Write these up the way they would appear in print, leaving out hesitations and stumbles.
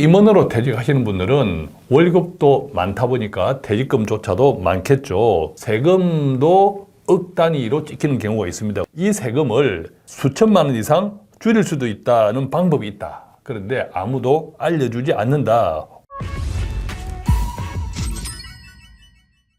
임원으로 퇴직하시는 분들은 월급도 많다 보니까 퇴직금조차도 많겠죠. 세금도 억 단위로 찍히는 경우가 있습니다. 이 세금을 수천만 원 이상 줄일 수도 있다는 방법이 있다. 그런데 아무도 알려주지 않는다.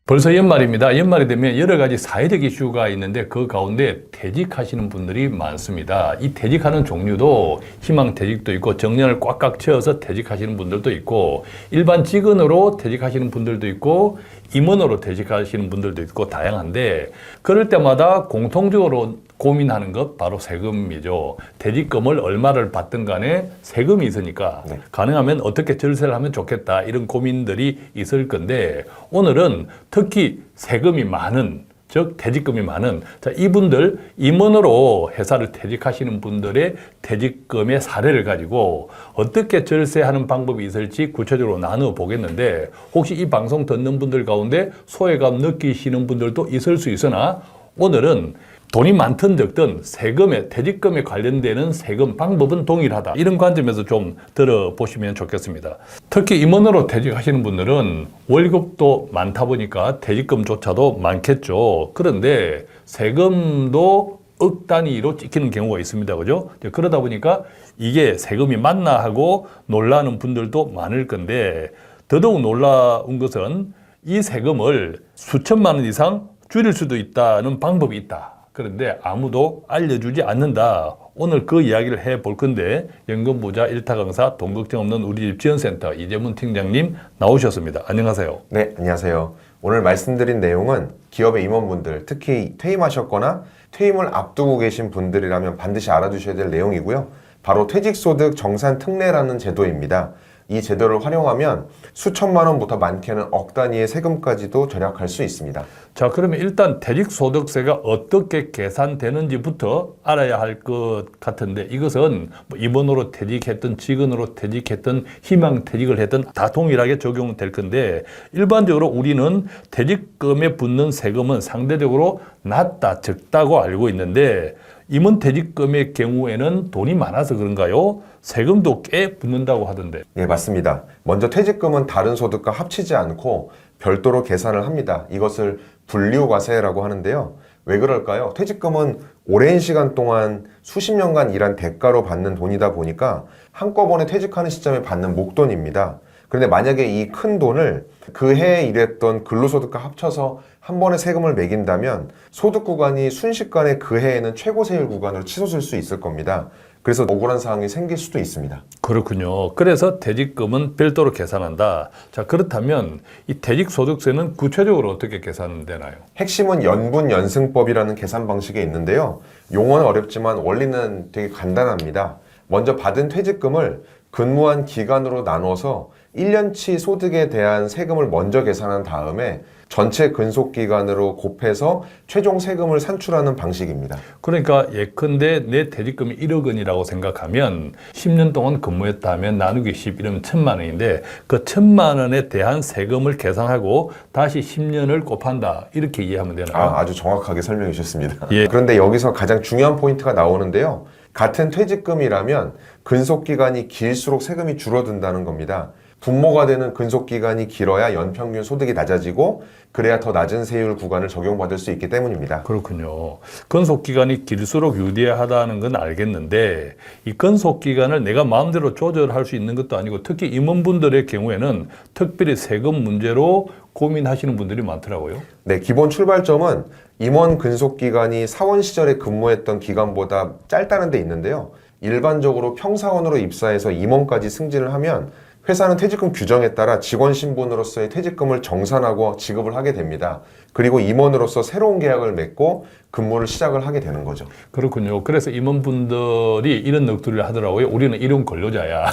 벌써 연말입니다. 연말이 되면 여러 가지 사회적 이슈가 있는데 그 가운데 퇴직하시는 분들이 많습니다. 이 퇴직하는 종류도 희망퇴직도 있고 정년을 꽉꽉 채워서 퇴직하시는 분들도 있고 일반 직원으로 퇴직하시는 분들도 있고 임원으로 퇴직하시는 분들도 있고 다양한데 그럴 때마다 공통적으로 고민하는 것 바로 세금이죠. 퇴직금을 얼마를 받든 간에 세금이 있으니까 가능하면 어떻게 절세를 하면 좋겠다 이런 고민들이 있을 건데 오늘은 특히 세금이 많은 즉 퇴직금이 많은 이분들 임원으로 회사를 퇴직하시는 분들의 퇴직금의 사례를 가지고 어떻게 절세하는 방법이 있을지 구체적으로 나누어 보겠는데 혹시 이 방송 듣는 분들 가운데 소외감 느끼시는 분들도 있을 수 있으나 오늘은 돈이 많든 적든 세금에 퇴직금에 관련되는 세금 방법은 동일하다. 이런 관점에서 좀 들어보시면 좋겠습니다. 특히 임원으로 퇴직하시는 분들은 월급도 많다 보니까 퇴직금조차도 많겠죠. 그런데 세금도 억 단위로 찍히는 경우가 있습니다. 그죠? 그러다 보니까 이게 세금이 맞나 하고 놀라는 분들도 많을 건데 더더욱 놀라운 것은 이 세금을 수천만 원 이상 줄일 수도 있다는 방법이 있다. 그런데 아무도 알려주지 않는다. 오늘 그 이야기를 해볼 건데 연금부자 일타 강사 돈 걱정 없는 우리 집 지원센터 이재문 팀장님 나오셨습니다. 안녕하세요. 네, 안녕하세요. 오늘 말씀드린 내용은 기업의 임원분들, 특히 퇴임하셨거나 퇴임을 앞두고 계신 분들이라면 반드시 알아두셔야 될 내용이고요. 바로 퇴직소득 정산특례라는 제도입니다. 이 제도를 활용하면 수천만 원부터 많게는 억 단위의 세금까지도 절약할 수 있습니다. 자, 그러면 일단 퇴직소득세가 어떻게 계산되는지부터 알아야 할 것 같은데 이것은 뭐 임원으로 퇴직했든 직원으로 퇴직했든 희망퇴직을 했든 다 동일하게 적용될 건데 일반적으로 우리는 퇴직금에 붙는 세금은 상대적으로 낮다, 적다고 알고 있는데 임원 퇴직금의 경우에는 돈이 많아서 그런가요? 세금도 꽤 붙는다고 하던데. 네, 맞습니다. 먼저 퇴직금은 다른 소득과 합치지 않고 별도로 계산을 합니다. 이것을 분류과세라고 하는데요. 왜 그럴까요? 퇴직금은 오랜 시간 동안 수십 년간 일한 대가로 받는 돈이다 보니까 한꺼번에 퇴직하는 시점에 받는 목돈입니다. 그런데 만약에 이 큰 돈을 그 해에 일했던 근로소득과 합쳐서 한 번에 세금을 매긴다면 소득 구간이 순식간에 그 해에는 최고 세율 구간으로 치솟을 수 있을 겁니다. 그래서 억울한 상황이 생길 수도 있습니다. 그렇군요. 그래서 퇴직금은 별도로 계산한다. 자, 그렇다면 이 퇴직소득세는 구체적으로 어떻게 계산되나요? 핵심은 연분연승법이라는 계산 방식이 있는데요. 용어는 어렵지만 원리는 되게 간단합니다. 먼저 받은 퇴직금을 근무한 기간으로 나눠서 1년치 소득에 대한 세금을 먼저 계산한 다음에 전체 근속기간으로 곱해서 최종 세금을 산출하는 방식입니다. 그러니까 예컨대 내 퇴직금이 1억 원이라고 생각하면 10년 동안 근무했다 하면 나누기 10 이러면 1,000만 원인데 그 1,000만 원에 대한 세금을 계산하고 다시 10년을 곱한다. 이렇게 이해하면 되나요? 아주 정확하게 설명해 주셨습니다. 예. 그런데 여기서 가장 중요한 포인트가 나오는데요. 같은 퇴직금이라면 근속기간이 길수록 세금이 줄어든다는 겁니다. 분모가 되는 근속기간이 길어야 연평균 소득이 낮아지고 그래야 더 낮은 세율 구간을 적용받을 수 있기 때문입니다. 그렇군요. 근속기간이 길수록 유리하다는 건 알겠는데 이 근속기간을 내가 마음대로 조절할 수 있는 것도 아니고 특히 임원분들의 경우에는 특별히 세금 문제로 고민하시는 분들이 많더라고요. 네, 기본 출발점은 임원 근속기간이 사원 시절에 근무했던 기간보다 짧다는 데 있는데요. 일반적으로 평사원으로 입사해서 임원까지 승진을 하면 회사는 퇴직금 규정에 따라 직원 신분으로서의 퇴직금을 정산하고 지급을 하게 됩니다. 그리고 임원으로서 새로운 계약을 맺고 근무를 시작을 하게 되는 거죠. 그렇군요. 그래서 임원분들이 이런 넋두리를 하더라고요. 우리는 일용 근로자야.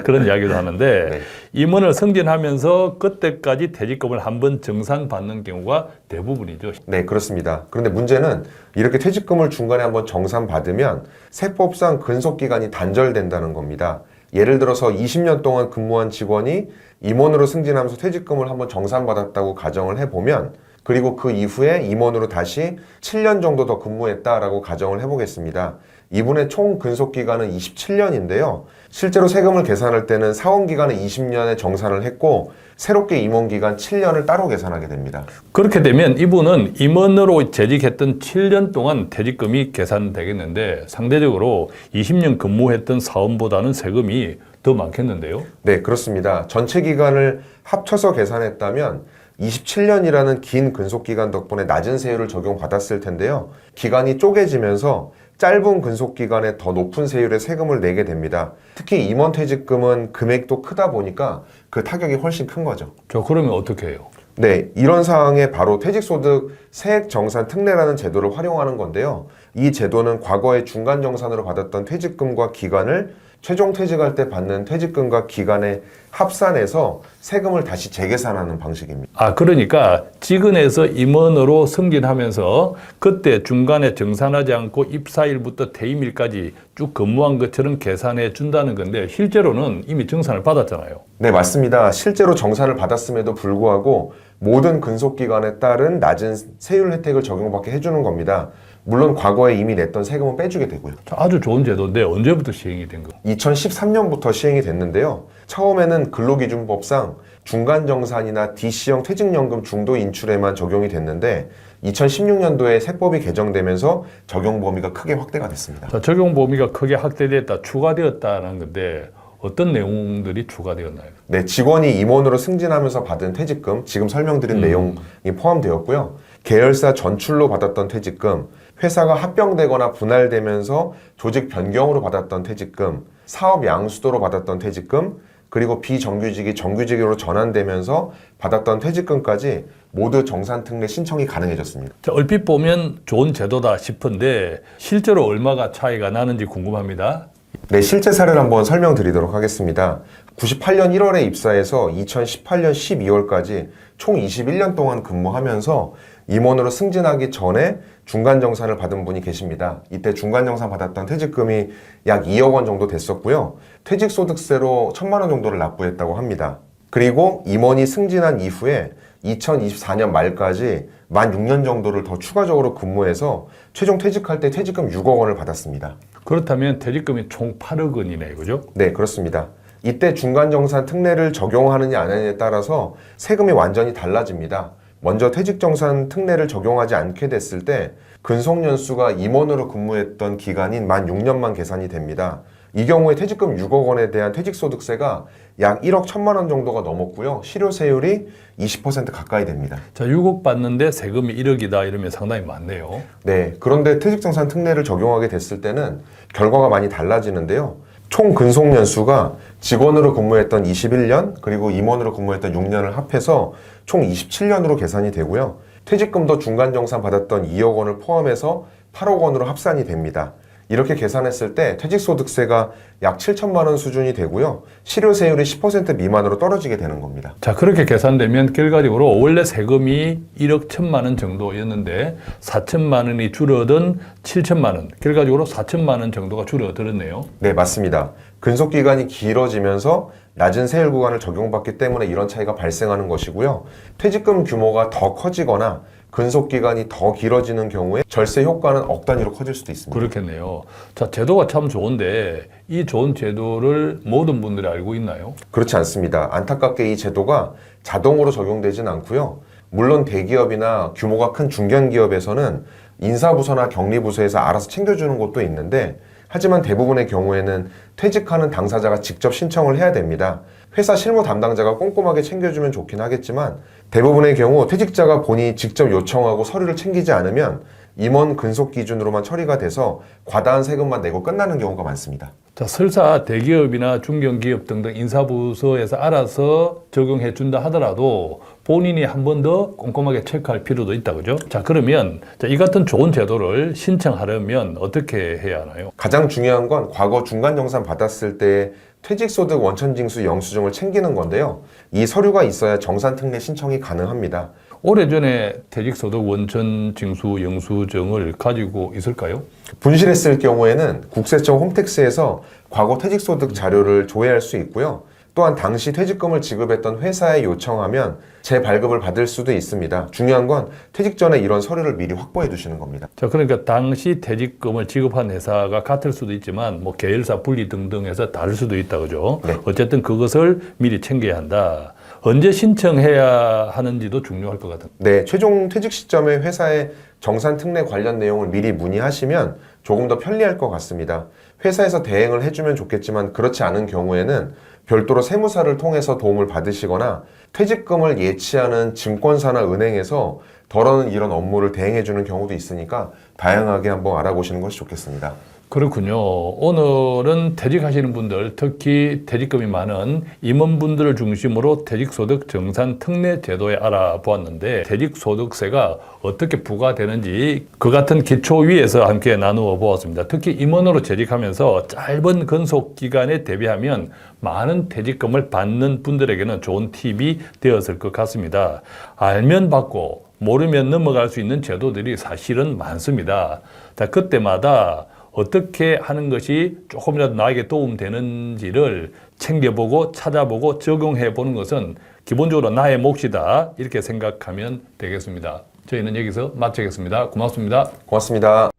그런 이야기도 하는데 네. 임원을 승진하면서 그때까지 퇴직금을 한번 정산받는 경우가 대부분이죠. 네, 그렇습니다. 그런데 문제는 이렇게 퇴직금을 중간에 한번 정산받으면 세법상 근속기간이 단절된다는 겁니다. 예를 들어서 20년 동안 근무한 직원이 임원으로 승진하면서 퇴직금을 한번 정산받았다고 가정을 해보면 그리고 그 이후에 임원으로 다시 7년 정도 더 근무했다라고 가정을 해보겠습니다. 이분의 총 근속기간은 27년인데요. 실제로 세금을 계산할 때는 사원기간은 20년에 정산을 했고 새롭게 임원기간 7년을 따로 계산하게 됩니다. 그렇게 되면 이분은 임원으로 재직했던 7년 동안 퇴직금이 계산되겠는데 상대적으로 20년 근무했던 사원보다는 세금이 더 많겠는데요? 네, 그렇습니다. 전체 기간을 합쳐서 계산했다면 27년이라는 긴 근속기간 덕분에 낮은 세율을 적용받았을 텐데요. 기간이 쪼개지면서 짧은 근속기간에 더 높은 세율의 세금을 내게 됩니다. 특히 임원퇴직금은 금액도 크다 보니까 그 타격이 훨씬 큰 거죠. 그러면 어떻게 해요? 네, 이런 상황에 바로 퇴직소득 세액정산 특례라는 제도를 활용하는 건데요. 이 제도는 과거에 중간정산으로 받았던 퇴직금과 기간을 최종 퇴직할 때 받는 퇴직금과 기간에 합산해서 세금을 다시 재계산하는 방식입니다. 그러니까 직원에서 임원으로 승진하면서 그때 중간에 정산하지 않고 입사일부터 퇴임일까지 쭉 근무한 것처럼 계산해 준다는 건데 실제로는 이미 정산을 받았잖아요. 네, 맞습니다. 실제로 정산을 받았음에도 불구하고 모든 근속기간에 따른 낮은 세율 혜택을 적용받게 해주는 겁니다. 물론 과거에 이미 냈던 세금은 빼주게 되고요. 아주 좋은 제도인데 언제부터 시행이 된 거예요? 2013년부터 시행이 됐는데요. 처음에는 근로기준법상 중간정산이나 DC형 퇴직연금 중도 인출에만 적용이 됐는데 2016년도에 세법이 개정되면서 적용 범위가 크게 확대가 됐습니다. 적용 범위가 크게 확대됐다, 추가되었다는 건데 어떤 내용들이 추가되었나요? 네, 직원이 임원으로 승진하면서 받은 퇴직금, 지금 설명드린 내용이 포함되었고요. 계열사 전출로 받았던 퇴직금, 회사가 합병되거나 분할되면서 조직 변경으로 받았던 퇴직금, 사업 양수도로 받았던 퇴직금, 그리고 비정규직이 정규직으로 전환되면서 받았던 퇴직금까지 모두 정산특례 신청이 가능해졌습니다. 얼핏 보면 좋은 제도다 싶은데 실제로 얼마가 차이가 나는지 궁금합니다. 네, 실제 사례를 한번 설명드리도록 하겠습니다. 98년 1월에 입사해서 2018년 12월까지 총 21년 동안 근무하면서 임원으로 승진하기 전에 중간정산을 받은 분이 계십니다. 이때 중간정산 받았던 퇴직금이 약 2억 원 정도 됐었고요. 퇴직소득세로 1,000만 원 정도를 납부했다고 합니다. 그리고 임원이 승진한 이후에 2024년 말까지 만 6년 정도를 더 추가적으로 근무해서 최종 퇴직할 때 퇴직금 6억 원을 받았습니다. 그렇다면 퇴직금이 총 8억 원이네, 그죠? 네, 그렇습니다. 이때 중간정산 특례를 적용하느냐 안 하느냐에 따라서 세금이 완전히 달라집니다. 먼저 퇴직정산 특례를 적용하지 않게 됐을 때 근속연수가 임원으로 근무했던 기간인 만 6년만 계산이 됩니다. 이 경우에 퇴직금 6억 원에 대한 퇴직소득세가 약 1억 1천만 원 정도가 넘었고요. 실효세율이 20% 가까이 됩니다. 6억 받는데 세금이 1억이다 이러면 상당히 많네요. 네, 그런데 퇴직정산 특례를 적용하게 됐을 때는 결과가 많이 달라지는데요. 총 근속연수가 직원으로 근무했던 21년 그리고 임원으로 근무했던 6년을 합해서 총 27년으로 계산이 되고요. 퇴직금도 중간정산 받았던 2억 원을 포함해서 8억 원으로 합산이 됩니다. 이렇게 계산했을 때 퇴직소득세가 약 7천만 원 수준이 되고요. 실효세율이 10% 미만으로 떨어지게 되는 겁니다. 그렇게 계산되면 결과적으로 원래 세금이 1억 1천만 원 정도였는데 4천만 원이 줄어든 7천만 원, 결과적으로 4천만 원 정도가 줄어들었네요. 네, 맞습니다. 근속기간이 길어지면서 낮은 세율 구간을 적용받기 때문에 이런 차이가 발생하는 것이고요. 퇴직금 규모가 더 커지거나 근속기간이 더 길어지는 경우에 절세 효과는 억 단위로 커질 수도 있습니다. 그렇겠네요. 제도가 참 좋은데 이 좋은 제도를 모든 분들이 알고 있나요? 그렇지 않습니다. 안타깝게 이 제도가 자동으로 적용되진 않고요. 물론 대기업이나 규모가 큰 중견기업에서는 인사부서나 격리부서에서 알아서 챙겨주는 곳도 있는데 하지만 대부분의 경우에는 퇴직하는 당사자가 직접 신청을 해야 됩니다. 회사 실무 담당자가 꼼꼼하게 챙겨주면 좋긴 하겠지만 대부분의 경우 퇴직자가 본인이 직접 요청하고 서류를 챙기지 않으면 임원 근속 기준으로만 처리가 돼서 과다한 세금만 내고 끝나는 경우가 많습니다. 설사 대기업이나 중견기업 등등 인사부서에서 알아서 적용해 준다 하더라도 본인이 한 번 더 꼼꼼하게 체크할 필요도 있다, 그죠? 그러면 이 같은 좋은 제도를 신청하려면 어떻게 해야 하나요? 가장 중요한 건 과거 중간정산 받았을 때 퇴직소득 원천징수 영수증을 챙기는 건데요. 이 서류가 있어야 정산특례 신청이 가능합니다. 오래전에 퇴직소득 원천징수 영수증을 가지고 있을까요? 분실했을 경우에는 국세청 홈택스에서 과거 퇴직소득 자료를 조회할 수 있고요. 또한 당시 퇴직금을 지급했던 회사에 요청하면 재발급을 받을 수도 있습니다. 중요한 건 퇴직 전에 이런 서류를 미리 확보해 두시는 겁니다. 자, 그러니까 당시 퇴직금을 지급한 회사가 같을 수도 있지만 뭐 계열사 분리 등등 해서 다를 수도 있다, 그죠? 네. 어쨌든 그것을 미리 챙겨야 한다. 언제 신청해야 하는지도 중요할 것 같은데. 네, 최종 퇴직 시점에 회사의 정산 특례 관련 내용을 미리 문의하시면 조금 더 편리할 것 같습니다. 회사에서 대행을 해주면 좋겠지만 그렇지 않은 경우에는 별도로 세무사를 통해서 도움을 받으시거나 퇴직금을 예치하는 증권사나 은행에서 덜어는 이런 업무를 대행해주는 경우도 있으니까 다양하게 한번 알아보시는 것이 좋겠습니다. 그렇군요. 오늘은 퇴직하시는 분들, 특히 퇴직금이 많은 임원분들을 중심으로 퇴직소득 정산 특례 제도에 알아보았는데 퇴직소득세가 어떻게 부과되는지 그 같은 기초 위에서 함께 나누어 보았습니다. 특히 임원으로 재직하면서 짧은 근속 기간에 대비하면 많은 퇴직금을 받는 분들에게는 좋은 팁이 되었을 것 같습니다. 알면 받고 모르면 넘어갈 수 있는 제도들이 사실은 많습니다. 그때마다 어떻게 하는 것이 조금이라도 나에게 도움되는지를 챙겨보고 찾아보고 적용해 보는 것은 기본적으로 나의 몫이다, 이렇게 생각하면 되겠습니다. 저희는 여기서 마치겠습니다. 고맙습니다. 고맙습니다.